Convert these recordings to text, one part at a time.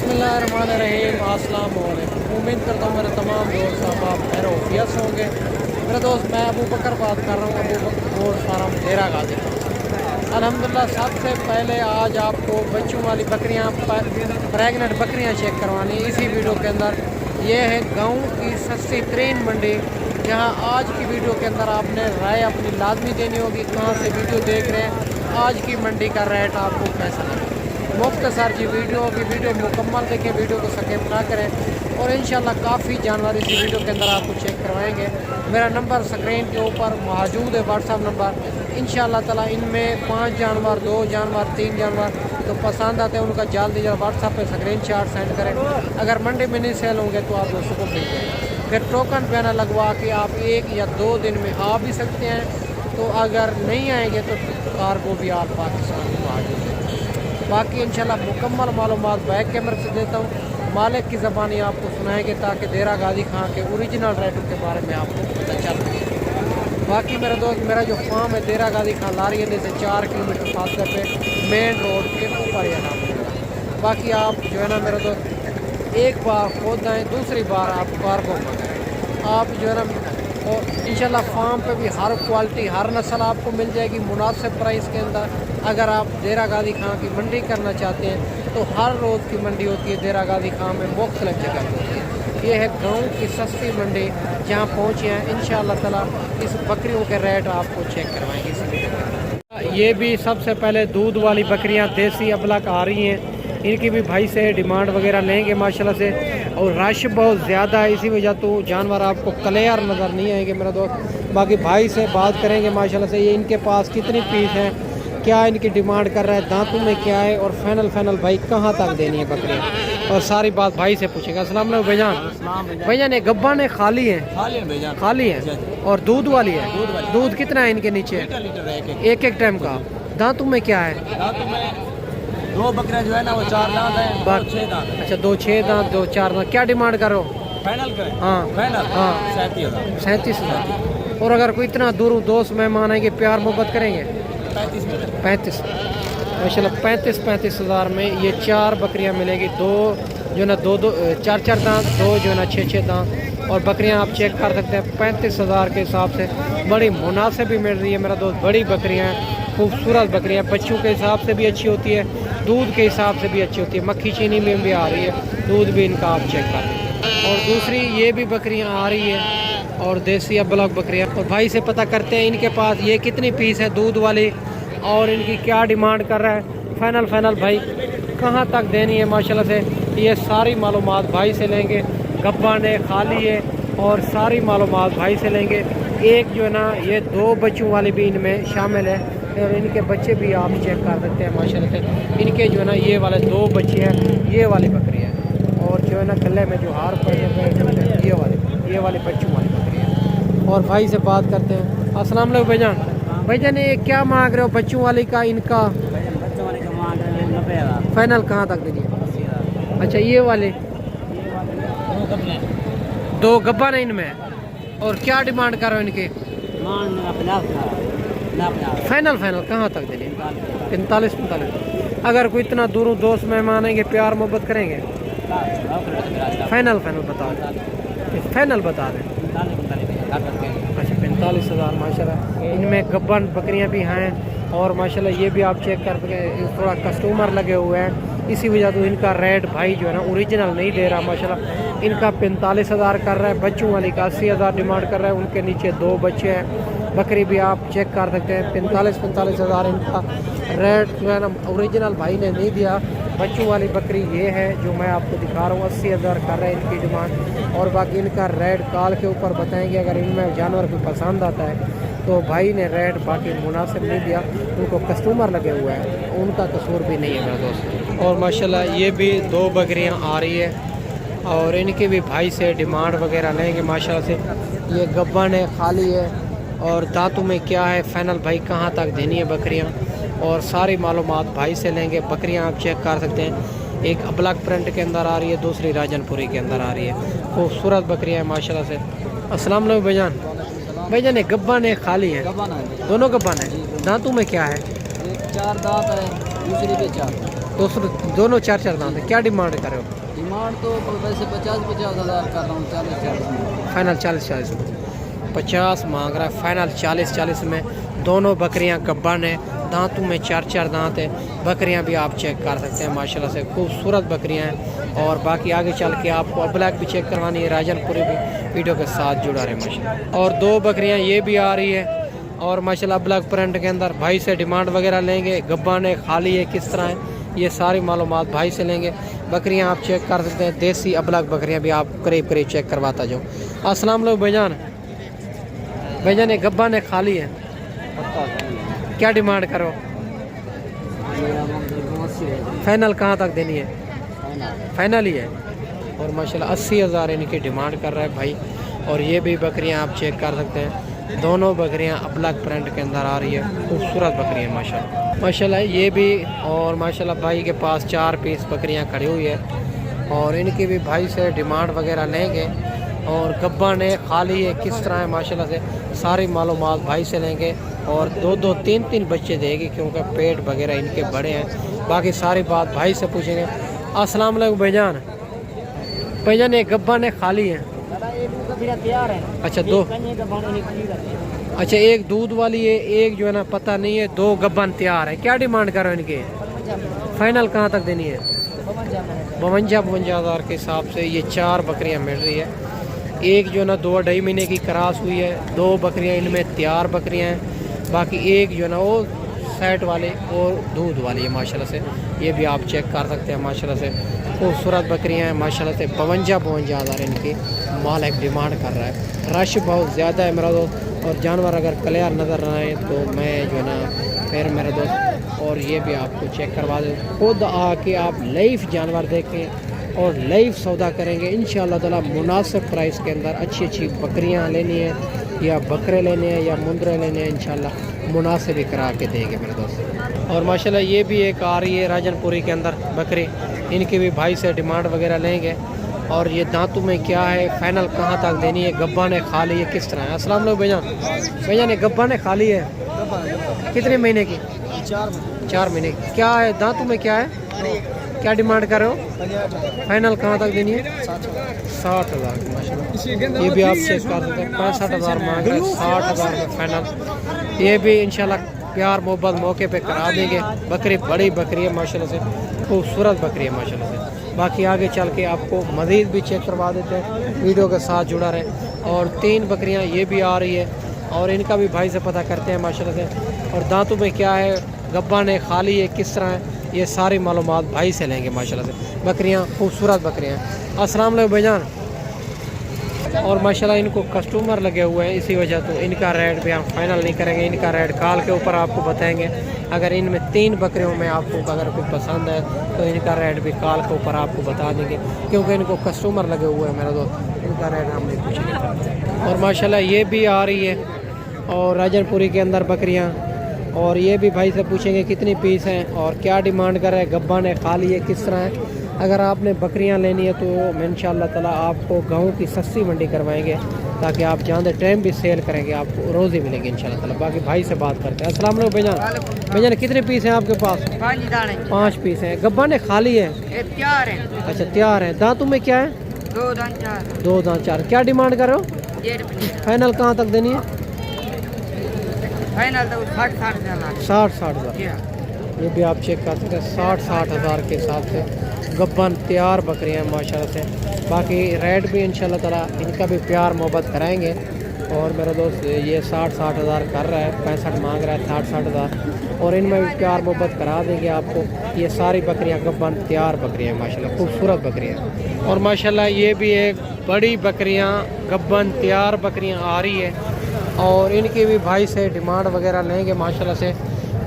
बिस्मिल्लाहिर्रहमानिर्रहीम। अस्सलाम वालेकुम। उम्मीद करता हूँ मेरे तमाम दोस्त आप खैर वफियत होंगे। मेरे दोस्त मैं अबू बकर बात कर रहा हूँ, अबू बकर गोश्त फार्म डेरा गाजी। अल्हम्दुलिल्लाह सबसे पहले आज आपको बच्चों वाली बकरियाँ, प्रेगनेंट बकरियाँ चेक करवानी है इसी वीडियो के अंदर। ये है गाँव की सस्ती तरीन मंडी, जहाँ आज की वीडियो के अंदर आपने राय अपनी लाजमी देनी होगी। कहाँ से वीडियो देख रहे हैं, आज की मंडी का रेट आपको कैसा लगे। मुख्तसर जी वीडियो मुकम्मल देखें, वीडियो को स्किप ना करें और इंशाल्लाह काफ़ी जानवर इसी वीडियो के अंदर आपको चेक करवाएंगे। मेरा नंबर स्क्रीन के ऊपर मौजूद है, व्हाट्सअप नंबर। इंशाल्लाह ताला इनमें 5 जानवर, 2 जानवर, 3 जानवर तो पसंद आते हैं, उनका जल्द व्हाट्सअप पे स्क्रीनशॉट सेंड करें। अगर मंडी में नहीं सेल होंगे तो आप दोस्तों को भेज दें। फिर टोकन पैनल लगवा के आप 1 या 2 दिन में आ भी सकते हैं। तो अगर नहीं आएंगे तो कार्गो भी आप पाकिस्तान में मौजूद है। बाकी इंशाल्लाह मुकम्मल मालूमात बैक कैमरे से देता हूँ, मालिक की ज़बानी आपको सुनाएंगे ताकि डेरा गाजी खां के ओरिजिनल रेटों के बारे में आपको पता चल सके। बाकी मेरे दोस्त, मेरा जो फार्म है डेरा गाजी खां लारियले से 4 किलोमीटर फासले पे मेन रोड के ऊपर है ना। बाकी आप जो है ना मेरे दोस्त, एक बार खुद आएँ, दूसरी बार आप कार्गो मंगाएँ। आप जो है ना और इंशाल्लाह फार्म पे भी हर क्वालिटी, हर नस्ल आपको मिल जाएगी मुनासिब प्राइस के अंदर। अगर आप डेरा गाजी खां की मंडी करना चाहते हैं तो हर रोज़ की मंडी होती है डेरा गाजी खां में, मुख्तलिफ जगह होती है। ये है गाँव की सस्ती मंडी, जहाँ पहुँचे हैं इंशाल्लाह ताला इस बकरियों के रेट आपको चेक करवाएंगे इसी वीडियो। ये भी सबसे पहले दूध वाली बकरियाँ देसी अबलक आ रही हैं, इनकी भी भाई से डिमांड वगैरह लेंगे माशाल्लाह से। और रश बहुत ज़्यादा है, इसी वजह तो जानवर आपको क्लियर नज़र नहीं आएंगे मेरा दोस्त। बाकी भाई से बात करेंगे माशाल्लाह से, ये इनके पास कितनी पीस हैं, क्या इनकी डिमांड कर रहा है, दांतों में क्या है और फाइनल भाई कहाँ तक देनी है बकरियाँ, और सारी बात भाई से पूछेगा। अस्सलाम वालेकुम भाईजान। भाईजान ये गब्बा ने खाली है? खाली है। और दूध वाली है? दूध कितना है इनके नीचे? एक टाइम का। दांतों में क्या है? 2 बकरियां जो है ना वो 4 दांत है, 2 6 दांत। अच्छा 2 6 दांत, 2 4 दांत। क्या डिमांड करो? फाइनल करें? हाँ फाइनल। हाँ 37,000। और अगर कोई इतना दूर दोस्त मेहमान आएंगे, प्यार मोहब्बत करेंगे? 35 माशाल्लाह 35 हज़ार में ये 4 बकरियां मिलेगी। 2 जो ना 2 4 दांत, 2 जो ना 6 दांत। और बकरियां आप चेक कर सकते हैं 35 हज़ार के हिसाब से बड़ी मुनासिब भी मिल रही है मेरा दोस्त। बड़ी बकरियां हैं, खूबसूरत बकरियां, बच्चों के हिसाब से भी अच्छी होती है, दूध के हिसाब से भी अच्छी होती है, मक्खी चीनी में भी आ रही है, दूध भी इनका आप चेक कर लें। और दूसरी ये भी बकरियां आ रही है और देसी अबलग बकरियां। और भाई से पता करते हैं इनके पास ये कितनी पीस है दूध वाली और इनकी क्या डिमांड कर रहा है। फाइनल भाई कहाँ तक देनी है माशाल्लाह से, ये सारी मालूमात भाई से लेंगे। गब्बा ने खाली है और सारी मालूमात भाई से लेंगे। एक जो है ना ये 2 बच्चों वाली भी इनमें शामिल है और इनके बच्चे भी आप चेक कर सकते हैं माशाल्लाह से। इनके जो है ना ये वाले 2 बच्चे हैं, ये वाली बकरी है। और जो है ना गले में जो हार पड़े हैं ये वाले बच्चों वाली बकरी है। और भाई से बात करते हैं। अस्सलाम वालेकुम भाईजान। भाईजान ये क्या मांग रहे हो बच्चों वाली का? इनका बच्चों वाले का मांग रहे हैं 90,000। फाइनल कहाँ तक देनी है? 80,000। अच्छा ये वाले 2 गब्बा नहीं इनमें, और क्या डिमांड कर रहे हो इनके? फाइनल कहाँ तक देनी है? 45। अगर कोई इतना दूर दोस्त मेहमान आएंगे, प्यार मोहब्बत करेंगे? फाइनल बता दें, फाइनल बता दें। अच्छा 45 हज़ार माशाल्लाह। इनमें गब्बन बकरियां भी हैं और माशाल्लाह ये भी आप चेक कर सके, थोड़ा कस्टमर लगे हुए हैं, इसी वजह से इनका रेट भाई जो है ना ओरिजिनल नहीं दे रहा माशाल्लाह। इनका 45 हज़ार कर रहा है, बच्चों वाली का 80 हज़ार डिमांड कर रहा है। उनके नीचे 2 बच्चे हैं, बकरी भी आप चेक कर सकते हैं। 45 हज़ार इनका रेट जो है ना ओरिजिनल भाई ने नहीं दिया। बच्चों वाली बकरी ये है जो मैं आपको दिखा रहा हूँ, 80 हज़ार कर रहा है इनकी डिमांड। और बाकी इनका रेट कॉल के ऊपर बताएंगे। अगर इनमें जानवर को पसंद आता है तो भाई ने रेट बाकी मुनासिब नहीं दिया, उनको कस्टमर लगे हुए हैं, उनका कसूर भी नहीं है मेरा दोस्त। और माशाल्लाह ये भी 2 बकरियाँ आ रही है और इनके भी भाई से डिमांड वगैरह लेंगे माशाल्लाह से। ये गब्बा ने खाली है और दांतों में क्या है, फाइनल भाई कहाँ तक देनी है बकरियाँ, और सारी मालूमात भाई से लेंगे। बकरियाँ आप चेक कर सकते हैं, एक अबलक प्रिंट के अंदर आ रही है, दूसरी राजनपुरी के अंदर आ रही है। खूबसूरत बकरियाँ हैं माशाल्लाह से। अस्सलाम वालेकुम भाईजान। भाईजान ये गब्बा ने खाली है? दोनों गब्बा ने। दांतों में क्या है? 4 दांत है, दूसरी भी 4। दोनों 4-4 दांत है। क्या डिमांड कर रहे हो? डिमांड तो वैसे 50-50 हज़ार कर रहा हूँ, 40-40 में। फाइनल 40-40 में 50 मांग रहा है, फाइनल 40-40 में। दोनों बकरियां गब्बन है, दांतों में 4-4 दांत है। बकरियां भी आप चेक कर सकते हैं, माशाल्लाह से खूबसूरत बकरियां हैं। और बाकी आगे चल के आपको ब्लैक भी चेक करवानी है, राजनपुरी भी वीडियो के साथ जुड़ा रहे माशाल्लाह। और 2 बकरियां ये भी आ रही है और माशाल्लाह ब्लैक प्रिंट के अंदर। भाई से डिमांड वगैरह लेंगे, गब्बन है, खाली है, किस तरह है, ये सारी मालूमात भाई से लेंगे। बकरियां आप चेक कर सकते हैं, देसी अबलग बकरियां भी आप करीब करीब चेक करवाता जाओ। अस्सलाम वालेकुम भाईजान। भाईजान ये गब्बन है, खाली है, क्या डिमांड करो? फाइनल कहाँ तक देनी है? फाइनल ही है। और माशाल्लाह 80,000 इनकी डिमांड कर रहा है भाई। और ये भी बकरियां आप चेक कर सकते हैं, दोनों बकरियां अबलग प्रिंट के अंदर आ रही है, खूबसूरत बकरियां माशाल्लाह माशाल्लाह। ये भी और माशाल्लाह भाई के पास 4 पीस बकरियां खड़ी हुई है और इनकी भी भाई से डिमांड वगैरह लेंगे। और गब्बन है, खाली है, किस तरह है माशाल्लाह से सारी मालूमात भाई से लेंगे। और 2-2, 3-3 बच्चे देगी क्योंकि पेट वगैरह इनके बड़े हैं। बाकी सारी बात भाई से पूछेंगे। अस्सलाम वालेकुम भाईजान। भाईजान ये गब्बन है, खाली है? अच्छा 2, अच्छा एक दूध वाली है, एक जो है ना पता नहीं है, 2 गब्बन तैयार है। क्या डिमांड करो इनके? फाइनल कहाँ तक देनी है? 52-52 हज़ार के हिसाब से ये 4 बकरियां मिल रही है। एक जो है ना 2-2.5 महीने की क्रॉस हुई है, 2 बकरियां इनमें तैयार बकरियां हैं। बाकी एक जो है ना वो सेट वाले और दूध वाली है माशाल्लाह से। ये भी आप चेक कर सकते हैं माशाल्लाह से, खूबसूरत बकरियां हैं माशाल्लाह से। 52-52 हज़ार इनकी मालिक डिमांड कर रहा है। रश बहुत ज़्यादा है मेरा दोस्त, और जानवर अगर क्लियर नज़र ना आए तो मैं जो है ना फिर मेरा दोस्त। और ये भी आपको चेक करवा दें, खुद आके आप लाइव जानवर देखें और लाइव सौदा करेंगे इंशाअल्लाह ताला। मुनासिब प्राइस के अंदर अच्छी अच्छी बकरियां लेनी है या बकरे लेने हैं या मुंदरे लेने हैं, इंशाअल्लाह मुनासिब ही करा के देंगे मेरे दोस्त। और माशाल्लाह ये भी एक आ रही है राजनपुरी के अंदर बकरी, इनकी भी भाई से डिमांड वगैरह लेंगे। और ये दांतों में क्या है, फाइनल कहाँ तक देनी है, गब्बन है, खाली है, किस तरह है? अस्सलाम वालेकुम भाईजान। भाईजान ये गब्बन है, खाली है, कितने महीने की? 4 महीने। क्या है दांतों में, क्या है, क्या डिमांड कर रहे हो? फाइनल कहाँ तक देनी है? 60,000 माशाल्लाह। ये भी आप चेक कर सकते हैं, 65,000 मांग रहे हैं, 60,000 में फाइनल। ये भी इंशाल्लाह प्यार मोहब्बत मौके पे करा देंगे। बकरी बड़ी बकरी है माशाल्लाह से, खूबसूरत बकरी है माशाल्लाह से। बाकी आगे चल के आपको मज़ीद भी चेक करवा देते हैं, वीडियो के साथ जुड़ा रहे। और 3 बकरियां ये भी आ रही है और इनका भी भाई से पता करते हैं माशाल्लाह से। और दांतों में क्या है, गब्बन है, खाली है, किस तरह है, ये सारी मालूमात भाई से लेंगे माशाल्लाह से। बकरियां खूबसूरत बकरियां। अस्सलाम वालेकुम भाईजान। और माशाल्लाह इनको कस्टमर लगे हुए हैं, इसी वजह तो इनका रेट भी हम फाइनल नहीं करेंगे। इनका रेट कॉल के ऊपर आपको बताएंगे। अगर इनमें 3 बकरियों में आपको अगर कोई पसंद है तो इनका रेट भी कॉल के ऊपर आपको बता देंगे, क्योंकि इनको कस्टमर लगे हुए हैं मेरा दोस्त, इनका रेट हम नहीं पूछेंगे। और माशाल्लाह ये भी आ रही है और राजनपुरी के अंदर बकरियाँ। और ये भी भाई से पूछेंगे कितनी पीस हैं और क्या डिमांड कर रहे हैं, गब्बन है, खाली है, किस तरह है। अगर आपने बकरियां लेनी है तो इंशाअल्लाह ताला आपको गाँव की सस्ती मंडी करवाएंगे, ताकि आप जहाँ दे टाइम भी सेल करेंगे आपको रोज़ी मिलेगी इंशाअल्लाह ताला। बाकी भाई से बात करते हैं। अस्सलाम वालेकुम भाईजान। भाईजान कितने पीस हैं आपके पास? 5 पीस हैं। गब्बन है, खाली है, तैयार है। अच्छा तैयार है। दांतों में क्या है? 2 दांत 4। 2 दांत 4। क्या डिमांड कर रहे हो? फाइनल कहाँ तक देनी है? फाइनल तो 60-60 हज़ार। 60-60 हज़ार। ये भी आप चेक कर सकते हैं, 60-60 हज़ार के हिसाब से गब्बन तैयार बकरियां माशाल्लाह से। बाकी रेट भी इंशाल्लाह ताला इनका भी प्यार मोहब्बत कराएंगे। और मेरा दोस्त ये 60-60 हज़ार कर रहा है, 65 मांग रहा है, 60-60 हज़ार। और इनमें भी प्यार मोहब्बत करा देंगे आपको। ये सारी बकरियां गब्बन तैयार बकरियां माशाल्लाह, खूबसूरत बकरियां। और माशाल्लाह ये भी एक बड़ी बकरियां गब्बन तैयार बकरियां आ रही है और इनकी भी भाई से डिमांड वगैरह लेंगे माशाल्लाह से।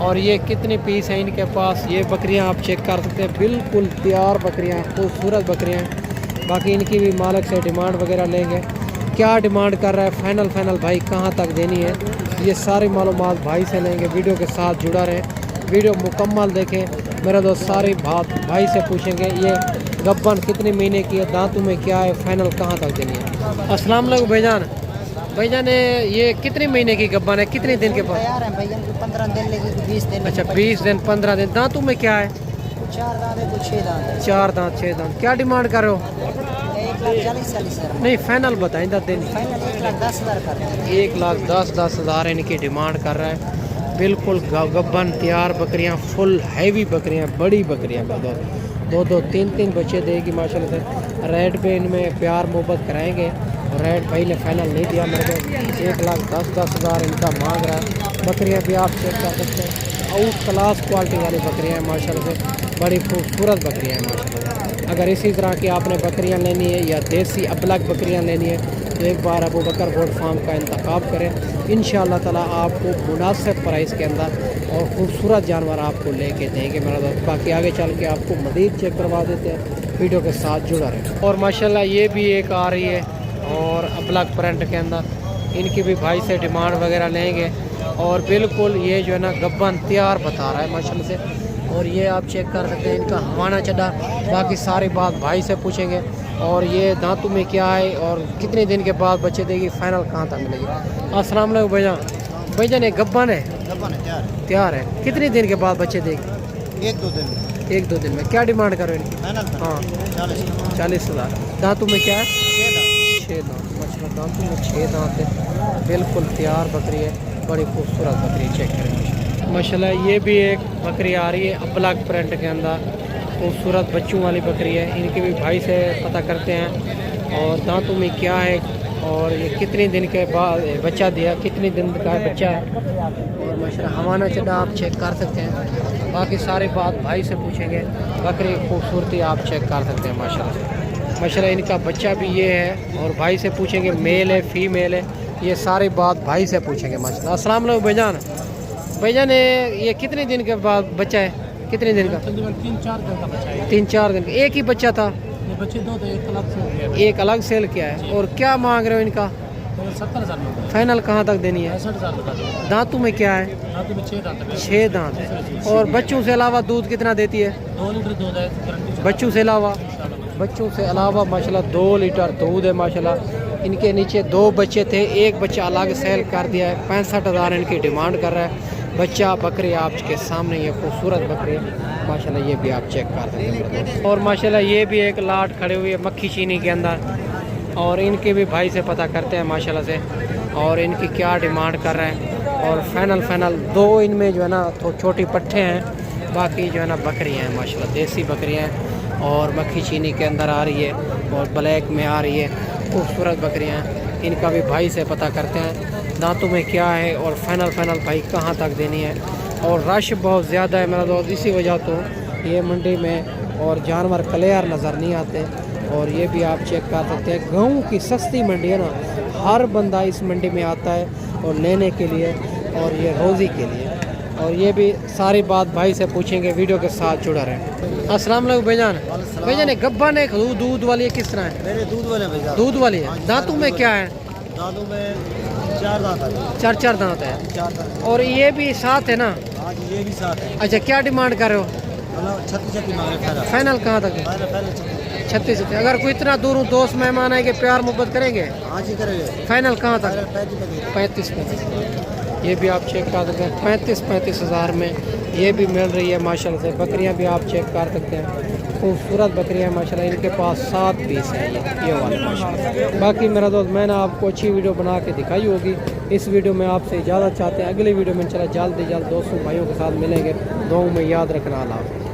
और ये कितनी पीस हैं इनके पास, ये बकरियां आप चेक कर सकते हैं, बिल्कुल तैयार बकरियां, खूबसूरत बकरियां हैं। बाकी इनकी भी मालिक से डिमांड वगैरह लेंगे, क्या डिमांड कर रहा है, फाइनल भाई कहां तक देनी है, ये सारी मालूमात भाई से लेंगे। वीडियो के साथ जुड़ा रहें, वीडियो मुकम्मल देखें मेरा दोस्त, सारी बात भाई से पूछेंगे। ये गब्बन कितने महीने की है, दांतों में क्या है, फाइनल कहाँ तक देनी है। अस्सलाम वालेकुम भाईजान। भाईजान ये कितने महीने की गब्बन है, कितने दिन के पास? 15 दिन लगे, 20 दिन। अच्छा 20 दिन 15 दिन। दांतों में क्या है? 4 दांत है, कुछ 6 दांत है। 4 दांत 6 दांत। क्या डिमांड कर रहे हो? 1,40,000 नहीं फाइनल बताएं दिन। फाइनल 1,10,000 कर रहे हैं। 1,10,10,000 इनकी डिमांड कर रहा है। बिल्कुल गब्बन तैयार बकरियां, फुल हैवी बकरियां, बड़ी बकरियां। दो 3 बच्चे देगी माशाल्लाह से। रेट पे इनमें प्यार मोहब्बत कराएंगे। और रेट भाई ने फाइनल नहीं दिया मेरे को, 1,10,10,000 इनका मांग रहा है। बकरियां भी आप चेक कर सकते हैं, आउट क्लास क्वालिटी वाली बकरियां हैं माशाल्लाह से। बड़ी खूबसूरत बकरियां हैं माशाल्लाह। अगर इसी तरह की आपने बकरियां लेनी है या देसी अबलग बकरियां लेनी है तो एक बार अबू बकर गोट फार्म का इंतखाब करें। इंशाअल्लाह ताला आपको मुनासिब प्राइस के अंदर और ख़ूबसूरत जानवर आपको लेके देंगे मेरा दोस्त। बाकी आगे चल के आपको मज़ीद चेक करवा देते हैं, वीडियो के साथ जुड़ा रहे। और माशाल्लाह ये भी एक आ रही है और अबलग प्रिंट के अंदर, इनकी भी भाई से डिमांड वगैरह लेंगे। और बिल्कुल ये जो है ना गब्बन तैयार बता रहा है माशाल्लाह से। और ये आप चेक कर सकते हैं इनका हवाना चढ़ा। बाकी सारी बात भाई से पूछेंगे। और ये दांतों में क्या है और कितने दिन के बाद बच्चे देगी, फाइनल कहाँ तक मिलेगी। अस्सलाम वालेकुम भाईजान। भाईजान ये गब्बन है? गब्बन है, तैयार है। कितने दिन के बाद बच्चे देगी? 1-2 दिन में। 1-2 दिन में। क्या डिमांड करो इनकी? फाइनल हाँ 40,000। दांतों में क्या है? 6 6 दांत। माशाल्लाह दांतों में 6 दांत है। बिल्कुल तैयार बकरी है, बड़ी खूबसूरत बकरी। चेक करें माशाल्लाह। ये भी एक बकरी आ रही है अबलग प्रिंट के अंदर, खूबसूरत बच्चों वाली बकरी है। इनके भी भाई से पता करते हैं और दांतों में क्या है और ये कितने दिन के बाद बच्चा दिया, कितने दिन का बच्चा है। और माशाल्लाह हवाना चढ़ा आप चेक कर सकते हैं। बाकी सारी बात भाई से पूछेंगे। बकरी की खूबसूरती आप चेक कर सकते हैं माशाल्लाह। माशाल्लाह इनका बच्चा भी ये है और भाई से पूछेंगे मेल है फीमेल है, ये सारी बात भाई से पूछेंगे माशाल्लाह। अस्सलाम वालेकुम भाईजान। भाईजान ये कितने दिन के बाद बच्चा है, कितने दिन का? 3-4 दिन का बच्चा है। 3-4 दिन का। एक ही बच्चा था? ये बच्चे 2 तो एक अलग से हो गया। एक अलग सेल किया है। और क्या मांग रहे हो इनका? 70,000 में। फाइनल कहाँ तक देनी है? 65,000 का। दांतों में क्या है? दांतों में 6 दांत है। 6 दांत है। और बच्चों से अलावा दूध कितना देती है? 2 लीटर दूध है गारंटी। बच्चों से अलावा? बच्चों से अलावा माशाल्लाह 2 लीटर दूध है माशाल्लाह। इनके नीचे 2 बच्चे थे, एक बच्चा अलग सेल कर दिया है। 65,000 इनकी डिमांड कर रहा है। बच्चा बकरी आपके सामने, ये खूबसूरत बकरी है माशाल्लाह। ये भी आप चेक कर सकते हैं। और माशाल्लाह ये भी एक लाट खड़े हुई है मक्खी चीनी के अंदर। और इनके भी भाई से पता करते हैं माशाल्लाह से और इनकी क्या डिमांड कर रहे हैं। और फाइनल 2 इनमें जो है ना तो छोटी पट्ठे हैं, बाकी जो है ना बकरियाँ हैं माशाल्लाह, देसी बकरियाँ हैं। और मक्खी चीनी के अंदर आ रही है और ब्लैक में आ रही है, खूबसूरत बकरियाँ हैं। इनका भी भाई से पता करते हैं दांतों में क्या है और फाइनल भाई कहाँ तक देनी है। और रश बहुत ज़्यादा है मेरा दोस्त, इसी वजह तो ये मंडी में और जानवर क्लियर नज़र नहीं आते। और ये भी आप चेक कर सकते हैं, गाँव की सस्ती मंडी है ना, हर बंदा इस मंडी में आता है और लेने के लिए और ये रोज़ी के लिए। और ये भी सारी बात भाई से पूछेंगे, वीडियो के साथ जुड़ा रहें। अस्सलाम वालेकुम भाईजान। भाईजान ये गब्बन है, दूध वाली है, किस तरह है? मेरे दूध वाले भैया। दूध वाली है। दांतों में क्या है? दांतों में 4 दांत है। 4 दांत है। 4 दांत। और ये भी साथ है ना? आज ये भी साथ है। अच्छा क्या डिमांड कर रहे हो? 36 मांग रहे हैं। फाइनल कहाँ तक है? फाइनल 36। अगर कोई इतना दूर दोस्त मेहमान आएंगे प्यार मोहब्बत करेंगे? आज ही करेंगे। फाइनल कहाँ तक? 35। 35। ये भी आप चेक कर सकते हैं, 35,000 में ये भी मिल रही है माशाल्लाह से। बकरियां भी आप चेक कर सकते हैं, खूबसूरत बकरियां माशाल्लाह। इनके पास 7 पीस हैं ये वाले माशाल्लाह। बाकी मेरा दोस्त मैंने आपको अच्छी वीडियो बना के दिखाई होगी। इस वीडियो में आपसे इजाज़त चाहते हैं। अगली वीडियो में इंशाल्लाह जल्द दोस्तों भाइयों के साथ मिलेंगे। दुआओं में याद रखना। अल्लाह।